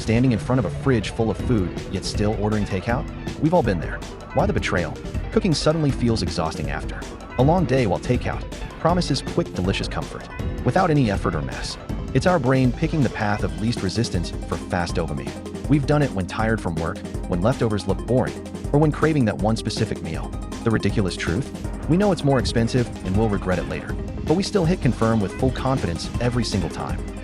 Standing in front of a fridge full of food, yet still ordering takeout? We've all been there. Why the betrayal? Cooking suddenly feels exhausting after a long day, while takeout promises quick, delicious comfort without any effort or mess. It's our brain picking the path of least resistance for fast dopamine. We've done it when tired from work, when leftovers look boring, or when craving that one specific meal. The ridiculous truth? We know it's more expensive and we'll regret it later, but we still hit confirm with full confidence every single time.